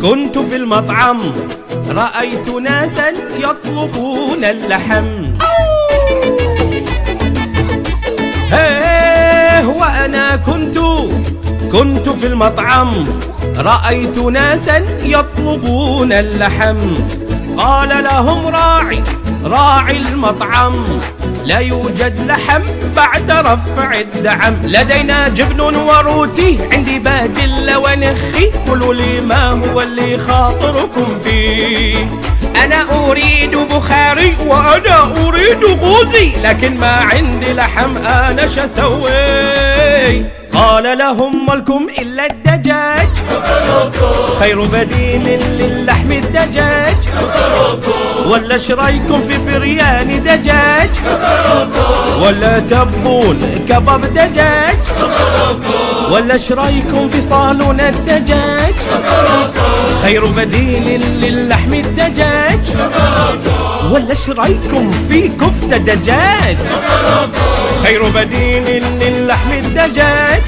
كنت في المطعم رأيت ناسا يطلبون اللحم. وأنا كنت في المطعم رأيت ناسا يطلبون اللحم. قال لهم راعي المطعم: لا يوجد لحم بعد رفع الدعم. لدينا جبن وروتي، عندي باجل ونخي، قولوا لي ما هو اللي خاطركم فيه. أنا أريد بخاري وأنا أريد غوزي، لكن ما عندي لحم، أنا شسوي؟ قال لهم: مالكم إلا الدجاج، خير بديل للحم الدجاج. ولا شرايكم في برياني دجاج، ولا تبون كباب دجاج، ولا شرايكم في صالون الدجاج، خير بديل للحم الدجاج. ولا شرايكم في كفتة دجاج، خير بديل للحم الدجاج.